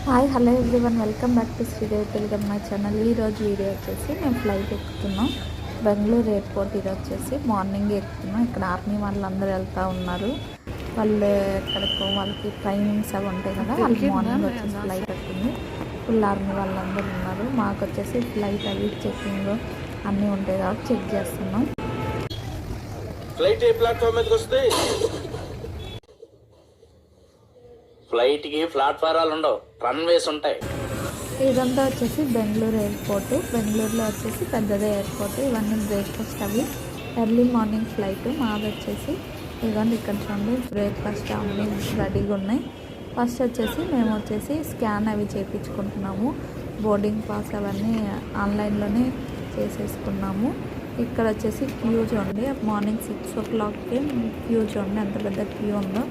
Hi hello everyone, welcome back to Sridevi Telugu my channel. ఈరోజు video వచ్చేసి మేము ఫ్లైట్ ఎక్కుతున్నాం. బెంగళూరు ఎయిర్పోర్ట్ ఇది వచ్చేసి మార్నింగ్ ఎక్కుతున్నాం. ఇక్కడ ఆర్మీ వాళ్ళందరూ వెళ్తూ ఉన్నారు. వాళ్ళు ఎక్కడికో వాళ్ళకి ట్రైనింగ్స్ అవి ఉంటాయి కదా, వాళ్ళు మార్నింగ్ వచ్చేసి ఫ్లైట్ ఎక్కుతుంది. ఫుల్ ఆర్మీ వాళ్ళందరూ ఉన్నారు. మాకు వచ్చేసి ఫ్లైట్ అవి చెక్కింగ్ అన్నీ ఉంటాయి కాబట్టి చెక్ చేస్తున్నాం. ఫ్లైట్ ఏ ప్లాట్ఫామ్ మీదకి వస్తుంది? ఫ్లైట్కి ప్లాట్ఫారాలు ఉండవు, రన్వేస్ ఉంటాయి. ఇదంతా వచ్చేసి బెంగళూరు ఎయిర్పోర్ట్. బెంగళూరులో వచ్చేసి పెద్దదే ఎయిర్పోర్ట్. ఇవన్నీ బ్రేక్ఫాస్ట్ అవి ఎర్లీ మార్నింగ్ ఫ్లైట్. మాది వచ్చేసి ఇవన్నీ ఇక్కడ చూడండి బ్రేక్ఫాస్ట్ అన్నీ రెడీగా ఉన్నాయి. ఫస్ట్ వచ్చేసి మేము వచ్చేసి స్కాన్ అవి చేయించుకుంటున్నాము. బోర్డింగ్ పాస్ అవన్నీ ఆన్లైన్లోనే చేసేసుకున్నాము. ఇక్కడ వచ్చేసి క్యూ చూడండి, మార్నింగ్ 6 o'clockకి క్యూ చూడండి ఎంత పెద్ద క్యూ ఉందో.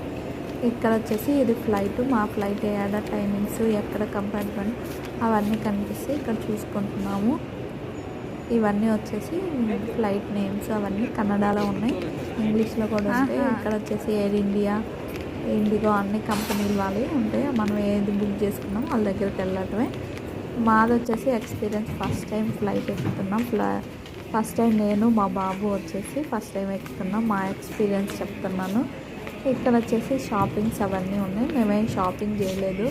ఇక్కడ వచ్చేసి ఇది ఫ్లైట్, మా ఫ్లైట్ ఏడా టైమింగ్స్ ఎక్కడ కంపార్ట్మెంట్ అవన్నీ కనిపిస్తాయి. ఇక్కడ చూసుకుంటున్నాము. ఇవన్నీ వచ్చేసి ఫ్లైట్ నేమ్స్ అవన్నీ కన్నడలో ఉన్నాయి, ఇంగ్లీష్లో కూడా ఉంటాయి. ఇక్కడ వచ్చేసి ఎయిర్ ఇండియా, ఇండిగో అన్ని కంపెనీలు వాళ్ళవి ఉంటాయి. మనం ఏది బుక్ చేసుకున్నాం వాళ్ళ దగ్గరికి వెళ్ళటమే. మాది వచ్చేసి ఎక్స్పీరియన్స్ ఫస్ట్ టైం ఫ్లైట్ ఎక్కుతున్నాం. ఫస్ట్ టైం నేను మా బాబు వచ్చేసి ఫస్ట్ టైం ఎక్కుతున్నాం. మా ఎక్స్పీరియన్స్ చెప్తున్నాను. ఇక్కడ వచ్చేసి షాపింగ్స్ అవన్నీ ఉన్నాయి. మేమేం షాపింగ్ చేయలేదు,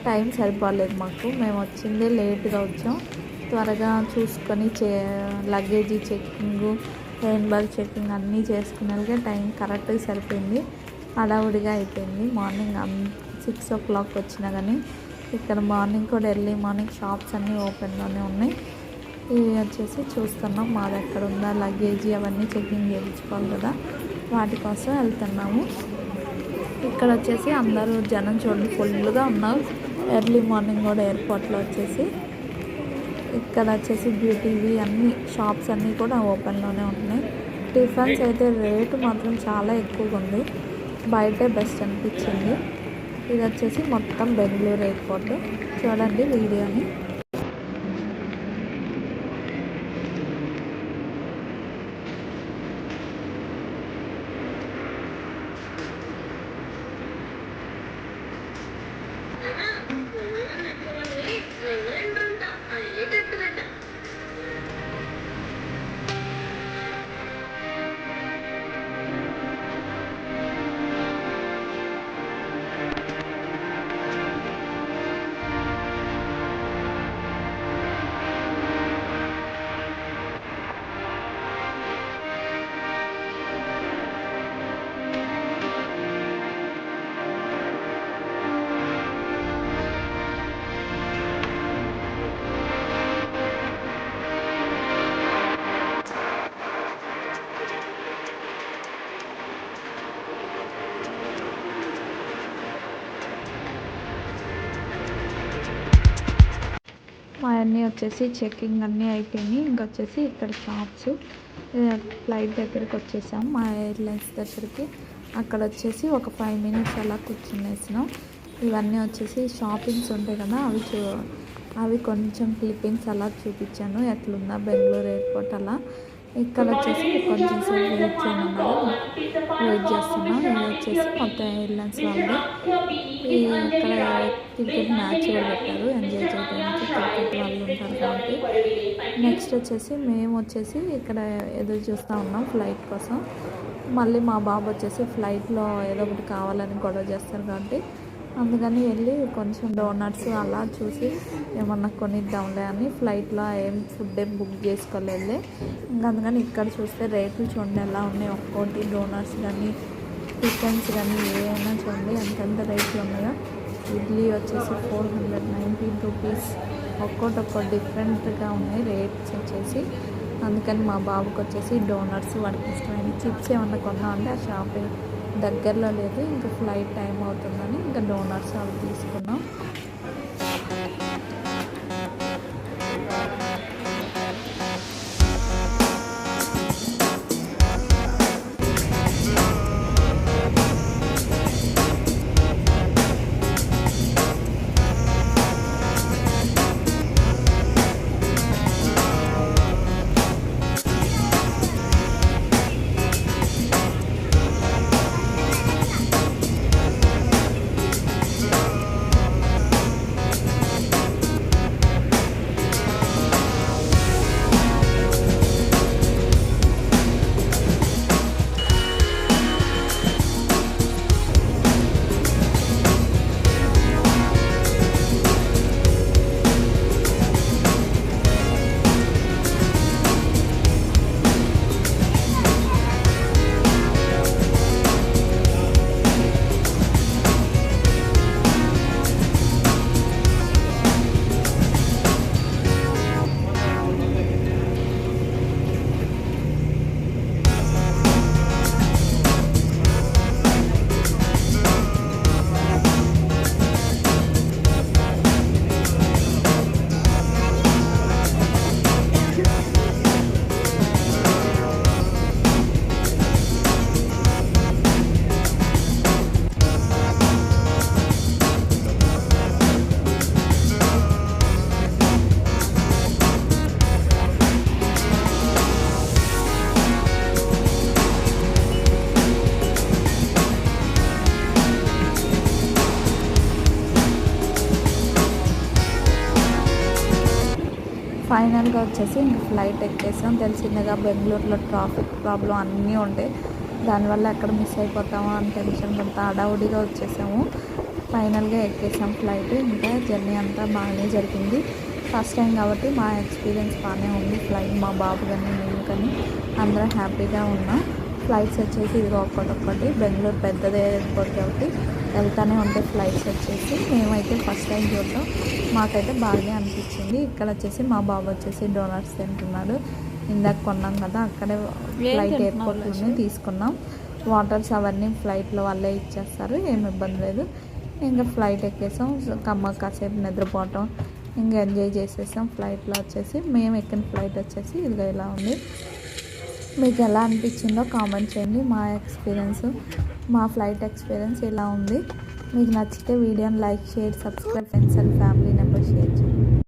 టైం సరిపోలేదు మాకు. మేము వచ్చిందే లేట్గా వచ్చాం. త్వరగా చూసుకొని luggage checking, hand bag checking అన్నీ చేసుకునేలాగే టైం కరెక్ట్గా సరిపోయింది. హడావుడిగా అయిపోయింది. మార్నింగ్ 6 o'clock వచ్చినా కానీ ఇక్కడ మార్నింగ్ కూడా ఎర్లీ మార్నింగ్ షాప్స్ అన్నీ ఓపెన్లోనే ఉన్నాయి. ఇవి వచ్చేసి చూస్తున్నాం మాది ఎక్కడ ఉందా లగేజీ అవన్నీ చెక్కింగ్ చేయించుకోవాలి కదా, వాటి కోసం వెళ్తున్నాము. ఇక్కడ వచ్చేసి అందరూ జనం చూడండి ఫుల్గా ఉన్నారు. ఎర్లీ మార్నింగ్ కూడా ఎయిర్పోర్ట్లో వచ్చేసి ఇక్కడ వచ్చేసి బ్యూటీవి అన్ని షాప్స్ అన్నీ కూడా ఓపెన్లోనే ఉంటున్నాయి. టిఫిన్స్ అయితే రేటు మాత్రం చాలా ఎక్కువగా ఉంది, బయటే బెస్ట్ అనిపించింది. ఇది వచ్చేసి మొత్తం బెంగళూరు ఎయిర్పోర్ట్. చూడండి వీడియోని. మా అన్నీ వచ్చేసి చెక్కింగ్ అన్నీ అయిపోయినాయి. ఇంకొచ్చేసి ఇక్కడ షాప్స్ ఫ్లైట్ దగ్గరికి వచ్చేసాం, మా ఎయిర్లైన్స్ దగ్గరికి. అక్కడ వచ్చేసి ఒక 5 minutes అలా కూర్చునేసినాం. ఇవన్నీ వచ్చేసి షాపింగ్స్ ఉంటాయి కదా, అవి కొంచెం క్లిప్పింగ్స్ అలా చూపించాను ఎట్లుందా బెంగళూరు ఎయిర్పోర్ట్ అలా. ఇక్కడ వచ్చేసి కొంచెం సేపు వెయిట్ చేయమన్నారు, వెయిట్ చేస్తున్నాం. ఇది వచ్చేసి మొత్తం ఎయిర్లైన్స్ వాళ్ళు ఇక్కడ క్రికెట్ మ్యాచ్ కూడా పెట్టారు, ఎంజాయ్ చేయడానికి క్రికెట్ వాళ్ళు ఉంటారు కాబట్టి. నెక్స్ట్ వచ్చేసి మేము వచ్చేసి ఇక్కడ ఎదురు చూస్తూ ఉన్నాం ఫ్లైట్ కోసం. మళ్ళీ మా బాబు వచ్చేసి ఫ్లైట్లో ఏదో ఒకటి కావాలని గొడవ చేస్తారు కాబట్టి అందుకని వెళ్ళి కొంచెం డోనట్స్ అలా చూసి ఏమన్నా కొనిద్దాంలే అని ఫ్లైట్లో ఏం ఫుడ్ ఏం బుక్ చేసుకోలేదు. ఇంకా అందుకని ఇక్కడ చూస్తే రేట్లు చూడండి ఎలా ఉన్నాయి. ఒక్కోటి డోనట్స్ కానీ చికెన్స్ కానీ ఏమైనా చూడండి ఎంతెంత రేట్లు ఉన్నాయో. ఇడ్లీ వచ్చేసి 419 rupees. ఒక్కొక్కటి డిఫరెంట్గా ఉన్నాయి రేట్స్ వచ్చేసి. అందుకని మా బాబుకి వచ్చేసి డోనట్స్, వాడికి ఇష్టమైన చిప్స్ ఏమన్నా కొన్నామంటే ఆ షాప్ దగ్గరలో లేదు, ఇంకా ఫ్లైట్ టైం అవుతుందని ఇంకా డోనట్స్ అవి తీసుకున్నాం. ఫైనల్గా వచ్చేసి ఇంక ఫ్లైట్ ఎక్కేసాం. తెలిసిందిగా బెంగళూరులో ట్రాఫిక్ ప్రాబ్లం అన్నీ ఉంటాయి. దానివల్ల ఎక్కడ మిస్ అయిపోతామో అని టెన్షన్ పడతా హడావుడిగా వచ్చేసాము. ఫైనల్గా ఎక్కేసాం ఫ్లైట్. ఇంకా జర్నీ అంతా బాగానే జరిగింది. ఫస్ట్ టైం కాబట్టి మా ఎక్స్పీరియన్స్ బాగానే ఉంది. ఫ్లైట్ మా బాబు కానీ మేము కానీ అందరం హ్యాపీగా ఉన్నాం. ఫ్లైట్స్ వచ్చేసి ఇది ఒక్కొక్కటి బెంగళూరు పెద్దదే ఎయిర్పోర్ట్ కాబట్టి వెళ్తూనే ఉంటాయి ఫ్లైట్స్ వచ్చేసి. మేమైతే ఫస్ట్ టైం చూడటం మాకైతే బాగానే అనిపించింది. ఇక్కడ వచ్చేసి మా బాబు వచ్చేసి డోనట్స్ తింటున్నాడు. ఇందాక కొన్నాం కదా అక్కడే ఫ్లైట్ ఎయిర్పోర్ట్లోనే తీసుకున్నాం. వాటర్స్ అవన్నీ ఫ్లైట్లో వాళ్ళే ఇచ్చేస్తారు, ఏమి ఇబ్బంది లేదు. ఇంకా ఫ్లైట్ ఎక్కేసాం. కాసేపు నిద్రపోవటం ఇంకా ఎంజాయ్ చేసేసాం. ఫ్లైట్లో వచ్చేసి మేము ఎక్కిన ఫ్లైట్ వచ్చేసి ఇదిగా ఇలా ఉంది. మీకు ఎలా అనిపించిందో కామెంట్ చేయండి. మా ఫ్లైట్ ఎక్స్పీరియన్స్ ఇలా ఉంది. మీకు నచ్చితే వీడియోని like, share, subscribe, friends and family members share చేయండి.